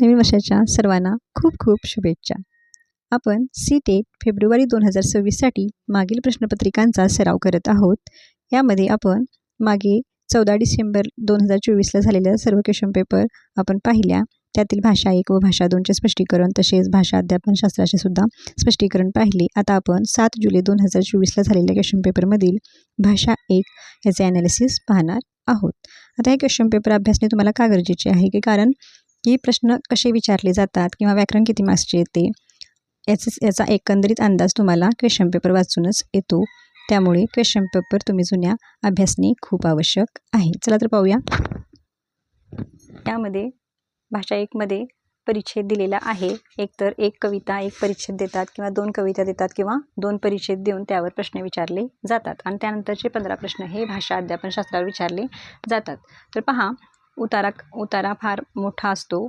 नवीन वर्षाच्या सर्वांना खूप खूप शुभेच्छा. आपण सी-टेट फेब्रुवारी 2026साठी मागील प्रश्नपत्रिकांचा सराव करत आहोत. यामध्ये आपण मागे 14 डिसेंबर 2024ला झालेल्या सर्व क्वेश्चन पेपर आपण पाहिल्या. त्यातील भाषा 1 व भाषा 2चे स्पष्टीकरण तसेच भाषा अध्यापनशास्त्राचे सुद्धा स्पष्टीकरण पाहिले. आता आपण 7 जुलै 2024ला झालेल्या क्वेश्चन पेपरमधील भाषा 1 याचे ॲनालिसिस पाहणार आहोत. आता हे क्वेश्चन पेपर अभ्यासणे तुम्हाला का गरजेचे आहे की कारण की प्रश्न कसे विचारले जातात किंवा व्याकरण किती मार्क्सचे येते याचा एकंदरीत अंदाज तुम्हाला क्वेश्चन पेपर वाचूनच येतो. त्यामुळे क्वेश्चन पेपर तुम्ही जुन्या अभ्यासणे खूप आवश्यक आहे. चला तर पाहूया. त्यामध्ये भाषा 1 मध्ये परिच्छेद दिलेला आहे. एकतर एक कविता एक परिच्छेद देतात किंवा 2 कविता देतात किंवा 2 परिच्छेद देऊन त्यावर प्रश्न विचारले जातात आणि त्यानंतरचे 15 प्रश्न हे भाषा अध्यापनशास्त्रावर विचारले जातात. तर पहा, उतारा फार मोठा असतो.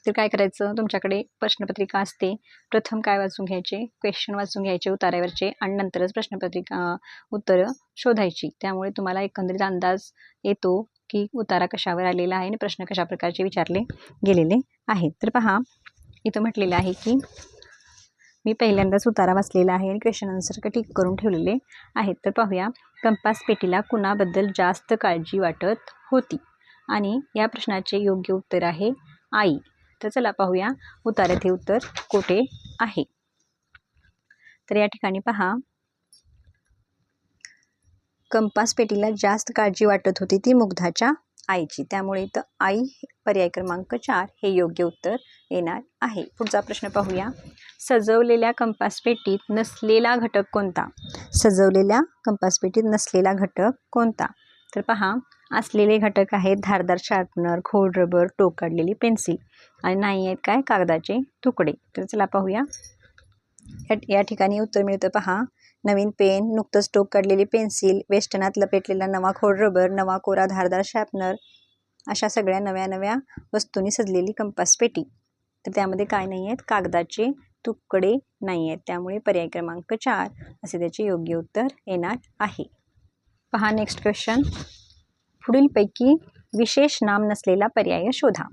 तर काय करायचं, तुमच्याकडे प्रश्नपत्रिका असते. प्रथम काय वाचून घ्यायचे, क्वेश्चन वाचून घ्यायचे उतार्यावरचे आणि नंतरच प्रश्नपत्रिका उत्तरं शोधायची. त्यामुळे तुम्हाला एकंदरीत अंदाज येतो की उतारा कशावर आलेला आहे आणि प्रश्न कशा प्रकारचे विचारले गेलेले आहेत. तर पहा, इथं म्हटलेलं आहे की मी पहिल्यांदाच उतारा वाचलेला आहे आणि क्वेश्चन आन्सर टिक करून ठेवलेले आहेत. तर पाहूया, कंपास पेटीला कुणाबद्दल जास्त काळजी वाटत होती आणि या प्रश्नाचे योग्य उत्तर आहे आई. तर चला पाहूया उतार्यात हे उत्तर कोठे आहे. तर या ठिकाणी पहा, कंपास पेटीला जास्त काळजी वाटत होती ती मुग्धाच्या आईची. त्यामुळे इथं आई पर्याय क्रमांक 4 हे योग्य उत्तर येणार आहे. पुढचा प्रश्न पाहूया. सजवलेल्या कंपास पेटीत नसलेला घटक कोणता? सजवलेल्या कंपास पेटीत नसलेला घटक कोणता? तर पहा, असलेले घटक आहेत धारदार शार्पनर, खोड रबर, टोक काढलेली पेन्सिल आणि नाही आहेत काय, कागदाचे तुकडे. तर चला पाहूया. या ठिकाणी उत्तर मिळतं पहा, नवीन पेन, नुकतंच टोक काढलेली पेन्सिल, वेष्टनात लपेटलेला नवा खोड रबर, नवा कोरा धारदार शार्पनर, अशा सगळ्या नव्या नव्या वस्तूंनी सजलेली कंपास पेटी. तर त्यामध्ये काय नाही आहेत, कागदाचे तुकडे नाही आहेत. त्यामुळे पर्याय क्रमांक 4 असे त्याचे योग्य उत्तर येणार आहे. पहा नेक्स्ट क्वेश्चन. पुढीलपैकी विशेष नाम नसलेला पर्याय शोधा.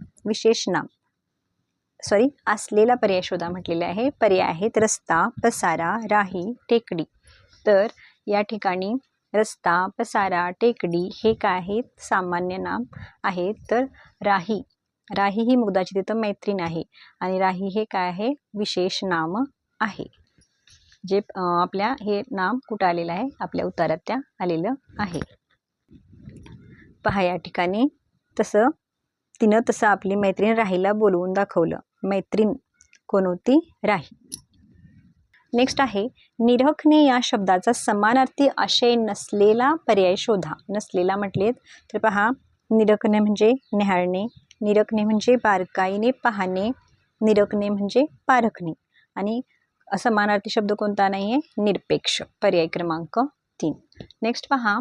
असलेला पर्याय शोधा म्हटलेले आहे. पर्याय आहेत रस्ता, पसारा, राही, टेकडी. तर या ठिकाणी रस्ता, पसारा, टेकडी हे काय आहेत, सामान्य नाम आहेत. तर राही ही मुग्धाची तिथं मैत्रीण आहे आणि राही हे काय आहे, विशेष नाम आहे. जे आपल्या हे नाम कुठं आलेलं आहे, आपल्या उतारात त्या आलेलं आहे. पहा या ठिकाणी तिनं तसं आपली मैत्रीण राहीला बोलवून दाखवलं. मैत्रीण कोण होती, राही. नेक्स्ट आहे, निरखणे या शब्दाचा समानार्थी आशय नसलेला पर्याय शोधा. नसलेला म्हटलेत तर पहा, निरखणे म्हणजे निहाळणे, निरखणे म्हणजे बारकाईने पाहणे, निरखणे म्हणजे पारखणे आणि समानार्थी शब्द कोणता नाही आहे, निरपेक्ष. पर्याय क्रमांक 3. नेक्स्ट पहा,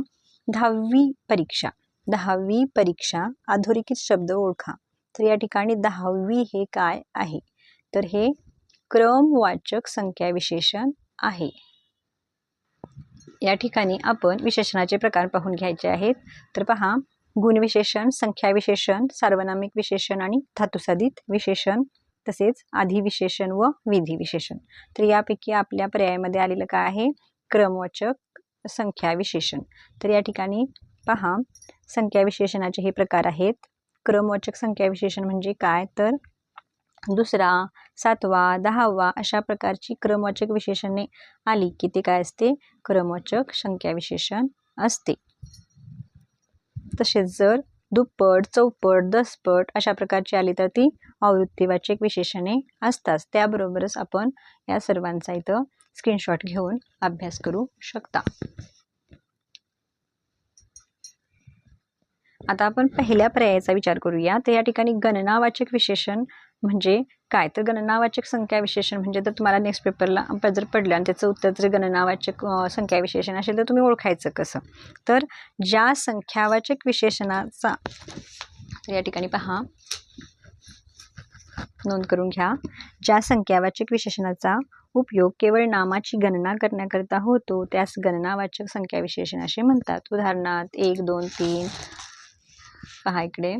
10वी परीक्षा अधोरेखित शब्द ओळखा. तर या ठिकाणी 10वी हे काय आहे, तर हे क्रमवाचक संख्या विशेषण आहे. या ठिकाणी आपण विशेषणाचे प्रकार पाहून घ्यायचे आहेत. तर पहा, गुणविशेषण, संख्या विशेषण, सार्वनामिक विशेषण आणि धातुसाधित विशेषण, तसेच आधी विशेषण व विधी विशेषण. तर यापैकी आपल्या पर्यायामध्ये आलेलं काय आहे, क्रमवाचक संख्या विशेषण. तर या ठिकाणी पहा, संख्या विशेषणाचे हे प्रकार आहेत. क्रमवाचक संख्या विशेषण म्हणजे काय, तर दुसरा, 7वा, 10वा अशा प्रकारची क्रमवाचक विशेषणे आली की ते काय असते, क्रमवाचक संख्या विशेषण असते. तसेच जर दुप्पट, चौपट, दसपट अशा प्रकारची आली तर ती आवृत्तीवाचक विशेषणे असतात. त्याबरोबरच आपण या सर्वांचा इथं स्क्रीनशॉट घेऊन अभ्यास करू शकता. आता आपण पहिल्या पर्यायाचा विचार करूया. तर या ठिकाणी गणनावाचक विशेषण म्हणजे काय, तर गणनावाचक संख्या विशेषण म्हणजे तर तुम्हाला नेक्स्ट पेपरला जर पडलं आणि त्याचं उत्तर जर गणनावाचक संख्या विशेषण असेल तर तुम्ही ओळखायचं कसं, तर ज्या संख्यावाचक विशेषणाचा, या ठिकाणी पहा, नोंद करून घ्या, ज्या संख्यावाचक विशेषणाचा उपयोग केवळ नामाची गणना करण्याकरता होतो त्यास गणनावाचक संख्या विशेषण असे म्हणतात. उदाहरणार्थ 1, 2, 3. पहा इकडे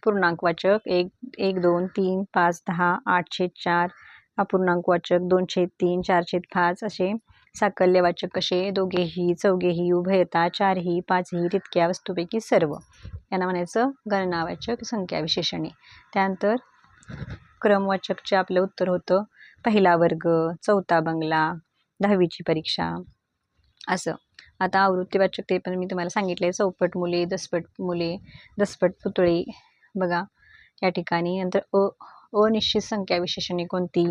पूर्णांकवाचक 1, 2, 3, 5, 10, 8/4, अपूर्णांकवाचक 2/3, 4/5 असे साकल्यवाचक कसे दोघेही, चौघेही, उभयता, चारही, पाचही, तितक्या, वस्तूपैकी सर्व यांना म्हणायचं गणनावाचक संख्या विशेषणे. त्यानंतर क्रमवाचकचे आपलं उत्तर होतं पहिला वर्ग, चौथा बंगला, 10वीची परीक्षा असं. आता आवृत्तीवाचक ते पण मी तुम्हाला सांगितले, चौपट मुले, दसपट मुले, दसपट पुतळे बघा या ठिकाणी. नंतर अनिश्चित संख्या विशेषणे कोणती,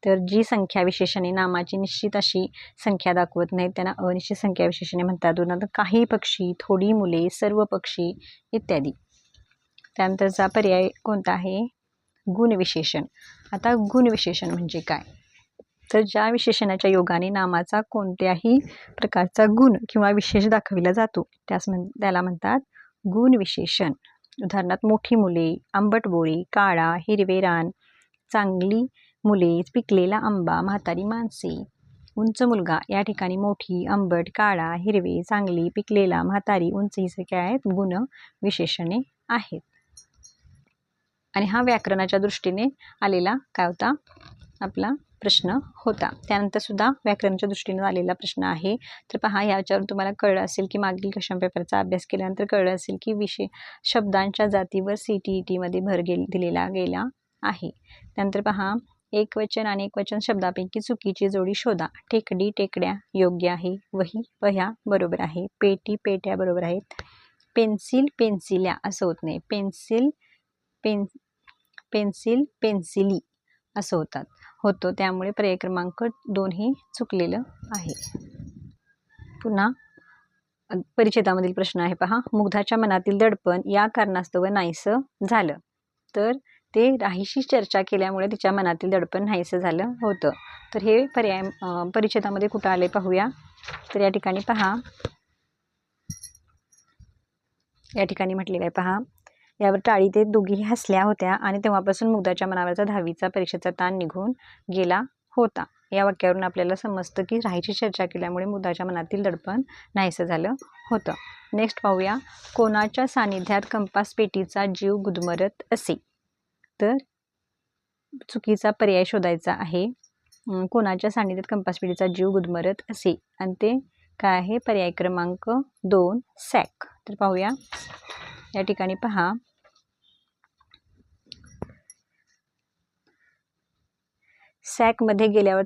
तर जी संख्या विशेषणे नामाची निश्चित अशी संख्या दाखवत नाहीत त्यांना अनिश्चित संख्या विशेषणे म्हणतात. उदाहरणार्थ काही पक्षी, थोडी मुले, सर्व पक्षी इत्यादी. त्यानंतरचा पर्याय कोणता आहे, गुणविशेषण. आता गुणविशेषण म्हणजे काय, तर ज्या विशेषणाच्या योगाने नामाचा कोणत्याही प्रकारचा गुण किंवा विशेष दाखविला जातो त्याला म्हणतात गुणविशेषण. उदाहरणार्थ मोठी मुले, आंबट बोळी, काळा, हिरवे रान, चांगली मुले, पिकलेला आंबा, म्हातारी माणसे, उंच मुलगा. या ठिकाणी मोठी, आंबट, काळा, हिरवे, चांगली, पिकलेला, म्हातारी, उंच ही काय आहेत गुण विशेषणे आहेत. आणि हा व्याकरणाच्या दृष्टीने आलेला काय होता आपला प्रश्न होता. त्यानंतर सुद्धा व्याकरणाच्या दृष्टीने आलेला प्रश्न आहे. तर पहा याच्यावर तुम्हाला कळलं असेल की मागील क्वेश्चन पेपरचा अभ्यास केल्यानंतर कळलं असेल की शब्दांच्या जातीवर CTET मध्ये भर दिलेला गेला आहे. त्यानंतर पहा एकवचन आणि एकवचन शब्दापैकी चुकीची जोडी शोधा. टेकडी, टेकड्या योग्य आहे. वही, वह्या बरोबर आहे. पेटी, पेट्या बरोबर आहेत. पेन्सिल, पेन्सिल्या असं होत नाही. पेन्सिल, पेन्सिली असं होतं. त्यामुळे पर्याय क्रमांक 2 ही चुकलेलं आहे. पुन्हा परिच्छेदामधील प्रश्न आहे पहा. मुग्धाच्या मनातील दडपण या कारणास्तव नाहीसं झालं. तर ते राहीशी चर्चा केल्यामुळे तिच्या मनातील दडपण नाहीसं झालं होतं. तर हे पर्याय परिच्छेदामध्ये कुठं आले पाहूया. तर या ठिकाणी पहा, या ठिकाणी म्हटलेलं आहे पहा, यावर टाळी ते दोघीही हसल्या होत्या आणि तेव्हापासून मुग्धाच्या मनावरचा 10वीचा परीक्षेचा ताण निघून गेला होता. या वाक्यावरून आपल्याला समजतं की राहीची चर्चा केल्यामुळे मुग्धाच्या मनातील दडपण नाहीसं झालं होतं. नेक्स्ट पाहूया. कोणाच्या सानिध्यात कंपास पेटीचा जीव गुदमरत असे. तर चुकीचा पर्याय शोधायचा आहे. कोणाच्या सानिध्यात कंपास पेटीचा जीव गुदमरत असे आणि ते काय आहे, पर्याय क्रमांक 2 सॅक. तर पाहूया या ठिकाणी पहा, सॅकमध्ये गेल्यावर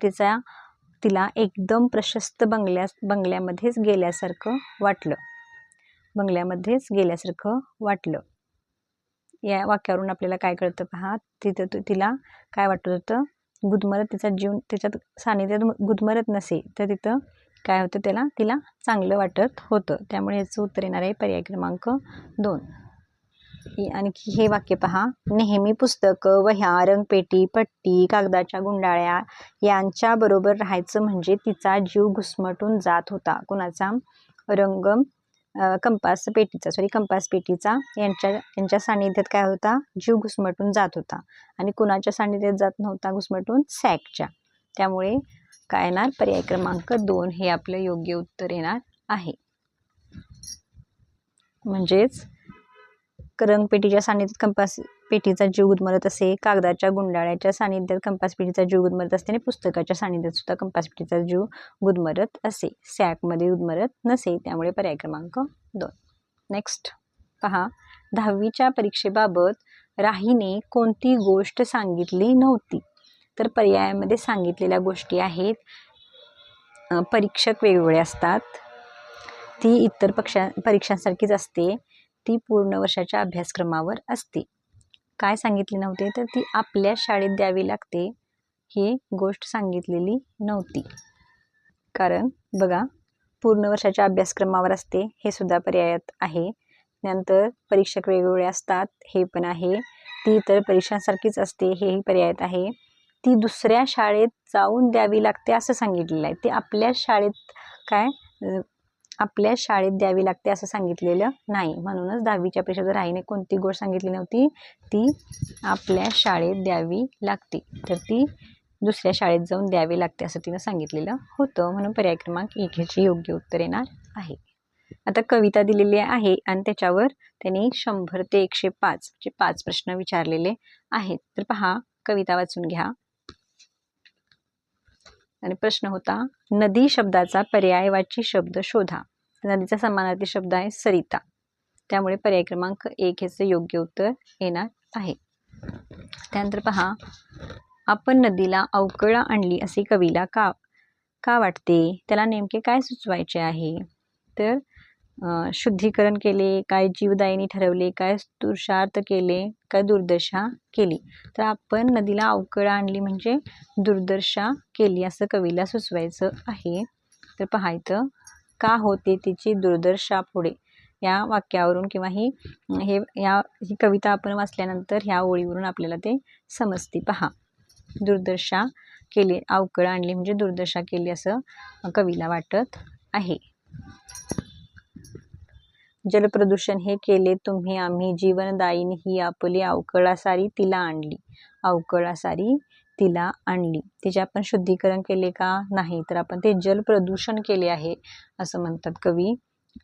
तिला एकदम प्रशस्त बंगल्यामध्येच गेल्यासारखं वाटलं. या वाक्यावरून आपल्याला काय कळतं पहा, तिला काय वाटत होतं, गुदमरत, तिचा जीव त्याच्यात सानिध्यात गुदमरत नसे तर तिथं काय होतं, तिला चांगलं वाटत होतं. त्यामुळे याचं उत्तर येणार आहे पर्याय क्रमांक 2. आणखी हे वाक्य पहा. नेहमी पुस्तकं, वह्या, रंगपेटी, पट्टी, कागदाच्या गुंडाळ्या यांच्या बरोबर राहायचं म्हणजे तिचा जीव घुसमटून जात होता. कुणाचा, कंपास पेटीचा यांच्या सानिध्यात काय होता, जीव घुसमटून जात होता. आणि कुणाच्या सानिध्यात जात नव्हता घुसमटून, सॅकच्या. त्यामुळे काय येणार, पर्याय क्रमांक 2 हे आपलं योग्य उत्तर येणार आहे. म्हणजेच रंगपेटीच्या सानिध्यात कंपास पेटीचा जीव गुदमरत असे, कागदाच्या गुंडाळ्याच्या सानिध्यात कंपास पेटीचा जीव गुदमरत असते आणि पुस्तकाच्या सानिध्यात सुद्धा कंपास पेटीचा जीव गुदमरत असे, सॅकमध्ये गुदमरत नसे. त्यामुळे पर्याय क्रमांक 2. नेक्स्ट पहा. 10वीच्या परीक्षेबाबत राहीने कोणती गोष्ट सांगितली नव्हती. तर पर्यायामध्ये सांगितलेल्या गोष्टी आहेत, परीक्षक वेगवेगळे असतात, ती इतर परीक्षांसारखीच असते, ती पूर्ण वर्षाच्या अभ्यासक्रमावर असते. काय सांगितले नव्हते, तर ती आपल्या शाळेत द्यावी लागते ही गोष्ट सांगितलेली नव्हती. कारण बघा, पूर्ण वर्षाच्या अभ्यासक्रमावर असते हे सुद्धा पर्यायात आहे. नंतर परीक्षक वेगवेगळे असतात हे पण आहे, ती इतर परीक्षांसारखीच असते हेही पर्यायात आहे. ती दुसऱ्या शाळेत जाऊन द्यावी लागते असं सांगितलेलं आहे. ती आपल्या शाळेत द्यावी लागते असं सांगितलेलं नाही. म्हणूनच 10वीच्या परीक्षेत राहीने कोणती गोष्ट सांगितली नव्हती, ती आपल्या शाळेत द्यावी लागते. तर ती दुसऱ्या शाळेत जाऊन द्यावी लागते असं तिनं सांगितलेलं होतं. म्हणून पर्याय क्रमांक 1 ह्याचे योग्य उत्तर येणार आहे. आता कविता दिलेली आहे आणि त्याच्यावर त्यांनी 100 ते 105 जे 5 प्रश्न विचारलेले आहेत. तर पहा, कविता वाचून घ्या. आणि प्रश्न होता, नदी शब्दाचा पर्यायवाची शब्द शोधा. नदीचा समानार्थी शब्द आहे सरिता, त्यामुळे पर्याय क्रमांक 1 याचे योग्य उत्तर येणार आहे. त्यानंतर पहा, आपण नदीला अवकळा आणली असे कवीला का वाटते, त्याला नेमके काय सुचवायचे आहे. तर शुद्धीकरण केले, काय जीवदायिनी ठरवले, काय पुरुषार्थ केले, काय दुर्दशा केली. तर आपण नदीला अवकळा आणली म्हणजे दुर्दशा केली असं कवीला सुचवायचं आहे. तर पाहायचं, का होते तिची दुर्दशा पुढे, या वाक्यावरून किंवा ही कविता आपण वाचल्यानंतर ह्या ओळीवरून आपल्याला ते समजते. पहा, दुर्दशा केली, अवकळा आणली म्हणजे दुर्दशा केली असं कवीला वाटत आहे. जलप्रदूषण हे केले तुम्ही आम्ही, जीवनदायिनी ही आपली, अवकळा सारी तिला आणली. अवकळा सारी तिला आणली, तिचे आपण शुद्धीकरण केले का, नाही, तर आपण ते जलप्रदूषण केले आहे असं म्हणतात कवी.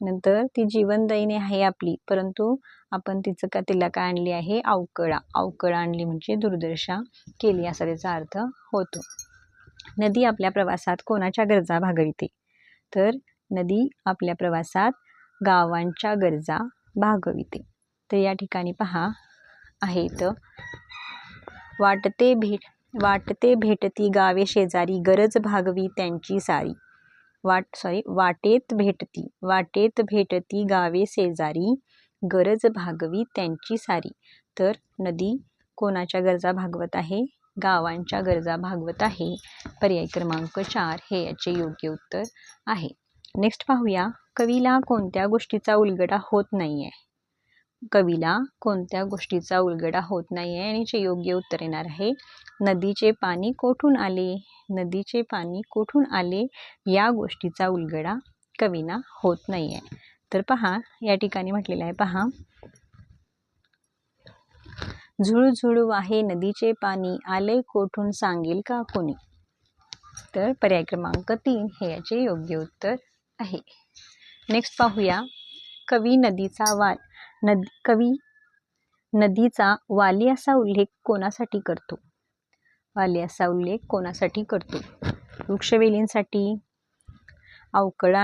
नंतर ती जीवनदायिनी आहे आपली, परंतु आपण तिला काय आणली आहे, अवकळा आणली म्हणजे दुर्दशा केली असा त्याचा अर्थ होतो. नदी आपल्या प्रवासात कोणाच्या गरजा भागविते, तर नदी आपल्या प्रवासात गावांच्या गरजा भागविते. तर या ठिकाणी पहा आहेत, वाटते भेटती गावे शेजारी, गरज भागवी त्यांची सारी. वाटेत भेटती गावे शेजारी, गरज भागवी त्यांची सारी. तर नदी कोणाच्या गरजा भागवत आहे, गावांच्या गरजा भागवत आहे. पर्याय क्रमांक 4 हे याचे योग्य उत्तर आहे. नेक्स्ट पाहूया, कवीला कोणत्या गोष्टीचा उलगडा होत नाहीये. कवीला कोणत्या गोष्टीचा उलगडा होत नाहीये आणि याचे योग्य उत्तर येणार आहे, नदीचे पाणी कोठून आले. नदीचे पाणी कोठून आले या गोष्टीचा उलगडा कवीना होत नाहीये. तर पहा, या ठिकाणी म्हटलेलं आहे, पहा, झुळझुळ वाहे नदीचे पाणी, आले कोठून सांगेल का कोणी. तर पर्याय क्रमांक 3 हे याचे योग्य उत्तर आहे. नेक्स्ट पाहूया, कवी नदीचा वाली असा उल्लेख कोणासाठी करतो. वाली असा उल्लेख कोणासाठी करतो, वृक्षवेलींसाठी, अवकळा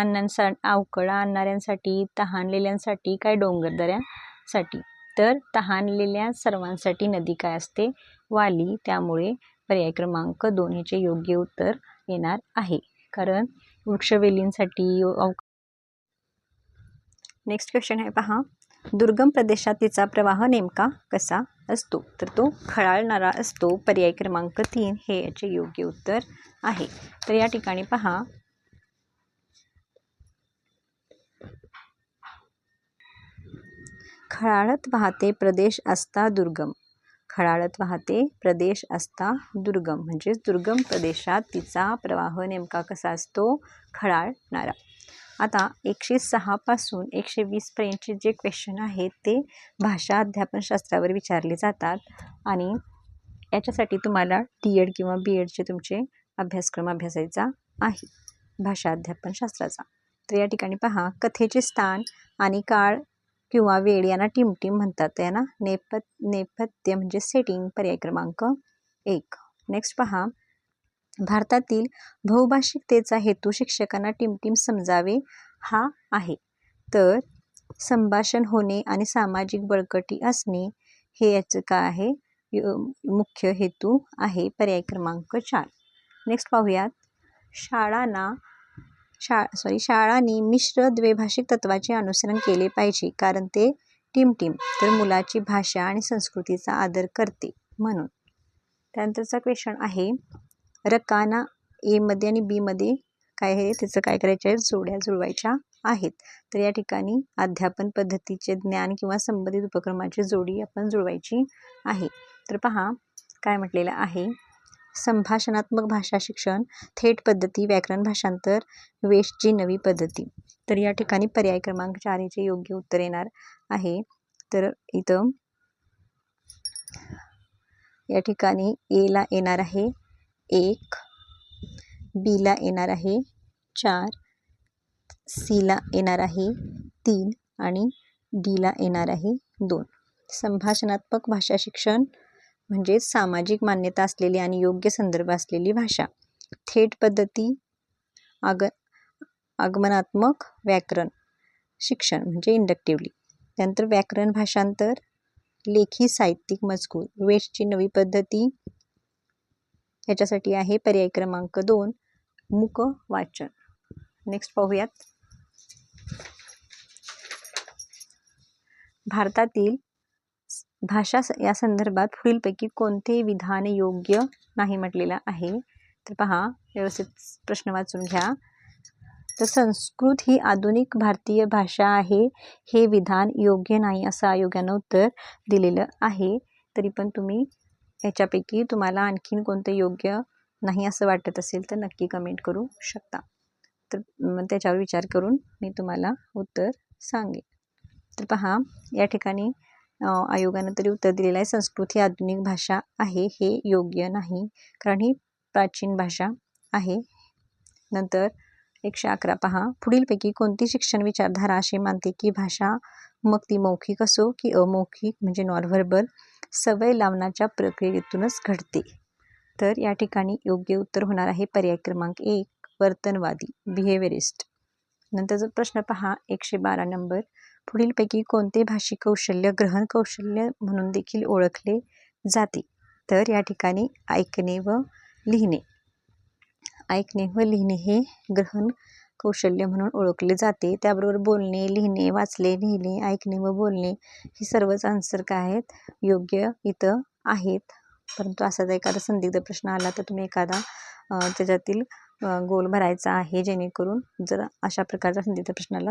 आणणाऱ्यांसाठी, तहानलेल्यांसाठी, काय डोंगरदऱ्यांसाठी. तर तहानलेल्या सर्वांसाठी नदी काय असते, वाली. त्यामुळे पर्याय क्रमांक 2 ह्याचे योग्य उत्तर येणार आहे, कारण वृक्षवेलींसाठी. नेक्स्ट क्वेश्चन आहे, पहा, दुर्गम प्रदेशात तिचा प्रवाह नेमका कसा असतो, तर तो खळाळणारा असतो. पर्याय क्रमांक 3 हे याचे योग्य उत्तर आहे. तर या ठिकाणी पहा, खळाळत वाहते प्रदेश असता दुर्गम. खळाळत वाहते प्रदेश असता दुर्गम म्हणजेच दुर्गम प्रदेशात तिचा प्रवाह नेमका कसा असतो, खळाळणारा. आता 106 पासून 120 पर्यंतचे जे क्वेश्चन आहेत ते भाषा अध्यापनशास्त्रावर विचारले जातात आणि याच्यासाठी तुम्हाला DED किंवा BEDचे तुमचे अभ्यासक्रम अभ्यासायचा आहे भाषा अध्यापनशास्त्राचा. तर या ठिकाणी पहा, कथेचे स्थान आणि काळ किंवा वेळ यांना टिमटिम म्हणतात, यांना नेपथ्य म्हणजे सेटिंग. पर्याय क्रमांक 1. नेक्स्ट पहा, भारतातील बहुभाषिकतेचा हेतू शिक्षकांना टिमटिम समजावे हा आहे. तर संभाषण होणे आणि सामाजिक बळकटी असणे हे याचं काय आहे, मुख्य हेतू आहे. पर्याय क्रमांक 4. नेक्स्ट पाहूयात, शाळांनी मिश्र द्वैभाषिक तत्वाचे अनुसरण केले पाहिजे, कारण ते टिमटिम तर मुलाची भाषा आणि संस्कृतीचा आदर करते म्हणून. त्यानंतरचा क्वेश्चन आहे, रकाना A मध्ये आणि B मध्ये काय आहे त्याचं काय करायचं आहे, जोड्या जुळवायच्या आहेत. तर या ठिकाणी अध्यापन पद्धतीचे ज्ञान किंवा संबंधित उपक्रमाची जोडी आपण जुळवायची आहे. तर पहा काय म्हटलेलं आहे, संभाषणात्मक भाषा शिक्षण, थेट पद्धती, व्याकरण भाषांतर, वेशची नवी पद्धती. तर या ठिकाणी पर्याय क्रमांक 4 चे योग्य उत्तर येणार आहे. तर इथं या ठिकाणी A ला येणार आहे 1, B ला येणार आहे 4, सीला येणार आहे 3 आणि डीला येणार आहे 2. संभाषणात्मक भाषा शिक्षण म्हणजे सामाजिक मान्यता असलेली आणि योग्य संदर्भ असलेली भाषा. थेट पद्धती आगमनात्मक व्याकरण शिक्षण म्हणजे इंडक्टिव्हली. त्यानंतर व्याकरण भाषांतर, लेखी साहित्यिक मजकूर. वेशची नवी पद्धती ह्याच्यासाठी आहे पर्याय क्रमांक 2 मूक वाचन. नेक्स्ट पाहूयात. भारतातील भाषा या संदर्भात पुढीलपैकी कोणते विधान योग्य नाही म्हटलेलं आहे. तर पहा, व्यवस्थित प्रश्न वाचून घ्या. तर संस्कृत ही आधुनिक भारतीय भाषा आहे हे विधान योग्य नाही असं आयोगानं उत्तर दिलेलं आहे. तरी पण तुम्ही याच्यापैकी तुम्हाला आणखीन कोणतं योग्य नाही असं वाटत असेल तर नक्की कमेंट करू शकता. तर त्याच्यावर विचार करून मी तुम्हाला उत्तर सांगेन. तर पहा, या ठिकाणी आयोगानं तरी उत्तर दिलेलं आहे संस्कृत ही आधुनिक भाषा आहे हे योग्य नाही, कारण ही प्राचीन भाषा आहे. नंतर 111 पहा, पुढीलपैकी कोणती शिक्षण विचारधारा अशी मानते की भाषा मग ती मौखिक असो की अमौखिक म्हणजे नॉन व्हर्बल सवय लावण्याच्या प्रक्रियेतूनच घडते. तर या ठिकाणी योग्य उत्तर होणार आहे पर्याय क्रमांक 1 वर्तनवादी बिहेवियरिस्ट. नंतरचा प्रश्न पहा 112 नंबर, पुढीलपैकी कोणते भाषिक कौशल्य ग्रहण कौशल्य म्हणून देखील ओळखले जाते. तर या ठिकाणी ऐकणे व लिहिणे हे ग्रहण कौशल्य म्हणून ओळखले जाते. त्याबरोबर बोलणे, लिहिणे, वाचले, लिहिणे, ऐकणे व बोलणे हे सर्वच आन्सर काय आहेत योग्य इथं आहेत. परंतु असाच एखादा संदिग्ध प्रश्न आला तर तुम्ही एखादा त्याच्यातील गोल भरायचा आहे, जेणेकरून जर अशा प्रकारच्या संदिग्ध प्रश्नाला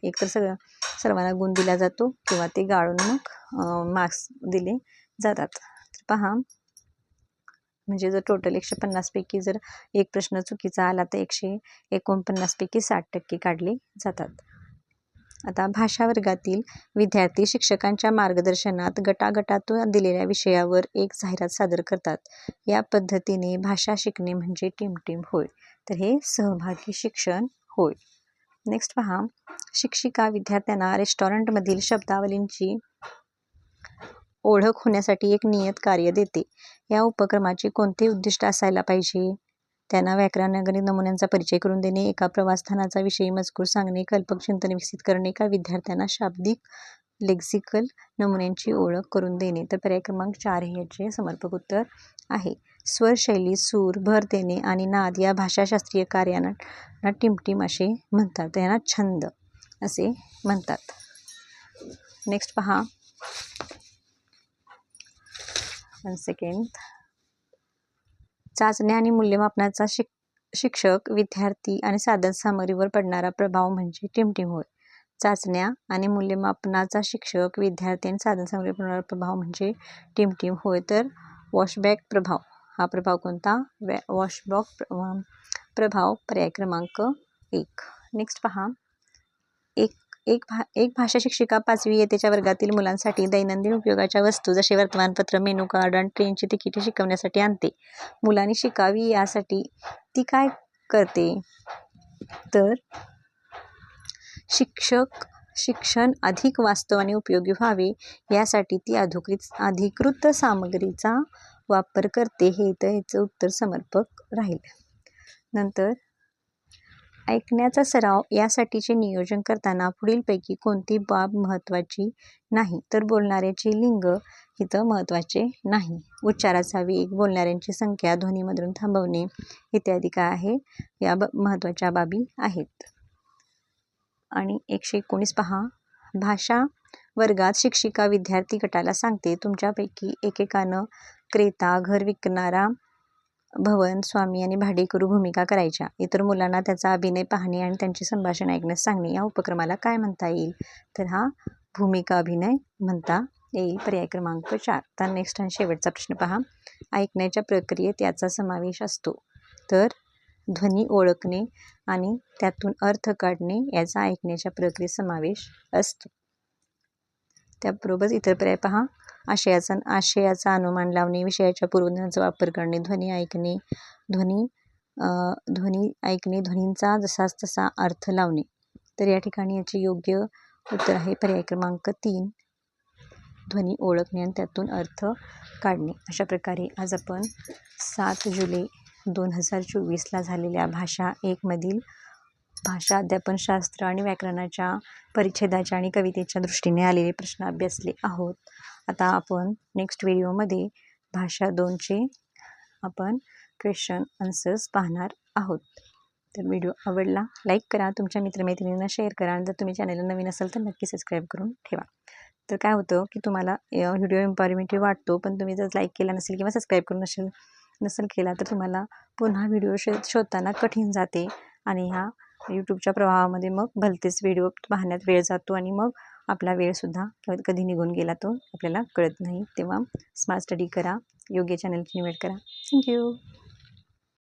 एकतर सर्वांना गुण दिला जातो किंवा ते गाळून मग मार्क्स दिले जातात. तर पहा, म्हणजे जर टोटल 150 पैकी जर एक प्रश्न चुकीचा आला तर 149 पैकी 60% काढले जातात. आता भाषा वर्गातील विद्यार्थी शिक्षकांच्या मार्गदर्शनात गटागटातून दिलेल्या विषयावर एक जाहिरात सादर करतात. या पद्धतीने भाषा शिकणे म्हणजे टीम होय. तर हे सहभागी शिक्षण होय. नेक्स्ट पहा, शिक्षिका विद्यार्थ्यांना रेस्टॉरंटमधील शब्दावलींची ओळख होण्यासाठी एक नियत कार्य देते. या उपक्रमाचे कोणते उद्दिष्ट असायला पाहिजे? त्यांना व्याकरणगणित नमुन्यांचा परिचय करून देणे, एका प्रवासस्थानाचा विषयी मजकूर सांगणे, कल्पक चिंतन विकसित करणे का विद्यार्थ्यांना शाब्दिक लेक्झिकल नमुन्यांची ओळख करून देणे. तर पर्याय क्रमांक 4 हे याचे समर्पक उत्तर आहे. स्वर, शैली, सूर, भर देणे आणि नाद या भाषाशास्त्रीय कार्यांना टिमटिम असे म्हणतात. यांना छंद असे म्हणतात. नेक्स्ट पहा, 1 सेकंड. चाचण्या आणि मूल्यमापनाचा शिक्षक, विद्यार्थी आणि साधन सामग्रीवर पडणारा प्रभाव म्हणजे टिमटिम होय. चाचण्या आणि मूल्यमापनाचा शिक्षक, विद्यार्थी आणि साधन सामग्रीवर पडणारा प्रभाव म्हणजे टिमटिम होय. तर वॉशबॅक प्रभाव हा प्रभाव कोणता? वॉशबॅक प्रभाव पर्याय क्रमांक 1. नेक्स्ट पहा, एक भाषा शिक्षिका 5वी इयत्तेच्या वर्गातील मुलांसाठी दैनंदिन उपयोगाच्या वस्तू जसे वर्तमानपत्र, मेनू कार्ड आणि ट्रेनची तिकिटे शिकवण्यासाठी आणते. मुलांनी शिकावी यासाठी ती काय करते? तर शिक्षण अधिक वास्तव आणि उपयोगी व्हावे यासाठी ती अधिकृत सामग्रीचा वापर करते. हे तर ह्याचं उत्तर समर्पक राहील. नंतर ऐकण्याचा सराव यासाठीचे नियोजन करताना पुढीलपैकी कोणती बाब महत्त्वाची नाही? तर बोलणाऱ्याचे लिंग इथं महत्त्वाचे नाही. उच्चाराचा वेग, बोलणाऱ्यांची संख्या, ध्वनिमुद्रण थांबवणे इत्यादी काय आहे या महत्त्वाच्या बाबी आहेत. आणि 119 पहा, भाषा वर्गात शिक्षिका विद्यार्थी गटाला सांगते तुमच्यापैकी एकेकानं क्रेता, घर विकणारा, भवन स्वामी आणि भाडेकरू भूमिका करायच्या. इतर मुलांना त्याचा अभिनय पाहणे आणि त्यांचे संभाषण ऐकण्यास सांगणे. या उपक्रमाला काय म्हणता येईल? तर हा भूमिका अभिनय म्हणता येईल. पर्याय क्रमांक 4. तर नेक्स्ट आणि शेवटचा प्रश्न पहा, ऐकण्याच्या प्रक्रियेत याचा समावेश असतो. तर ध्वनी ओळखणे आणि त्यातून अर्थ काढणे याचा ऐकण्याच्या प्रक्रियेत समावेश असतो. त्याबरोबर इतर पर्याय पहा, आशयाचा अनुमान लावणे, विषयाच्या पूर्वज्ञानाचा वापर करणे, ध्वनी ऐकणे, ध्वनी ध्वनी ऐकणे, ध्वनींचा जसाच तसा अर्थ लावणे. तर या ठिकाणी याचे योग्य उत्तर आहे पर्याय क्रमांक 3, ध्वनी ओळखणे आणि त्यातून अर्थ काढणे. अशा प्रकारे आज आपण 7 जुलै 2024ला झालेल्या भाषा 1 मधील भाषा अध्यापनशास्त्र आणि व्याकरणाच्या परिच्छेदाच्या आणि कवितेच्या दृष्टीने आलेले प्रश्न अभ्यासले आहोत. आता आपण नेक्स्ट व्हिडिओमध्ये भाषा 2चे आपण क्वेश्चन आन्सर्स पाहणार आहोत. तर व्हिडिओ आवडला लाईक करा, तुमच्या मित्रमैत्रिणींना शेअर करा आणि जर तुम्ही चॅनलला नवीन असाल तर नक्की सबस्क्राईब करून ठेवा. तर काय होतं की तुम्हाला व्हिडिओ इन्फॉर्मेटिव्ह वाटतो, पण तुम्ही जर लाईक केला नसेल किंवा सबस्क्राईब करून नसेल केला तर तुम्हाला पुन्हा व्हिडिओ शोधताना कठीण जाते आणि ह्या यूट्यूबच्या प्रवाहामध्ये मग भलतेच व्हिडिओ पाहण्यात वेळ जातो आणि मग आपला वेळसुद्धा कधी निघून गेला तो आपल्याला कळत नाही. तेव्हा स्मार्ट स्टडी करा, योग्य चॅनलची निवड करा. थँक्यू.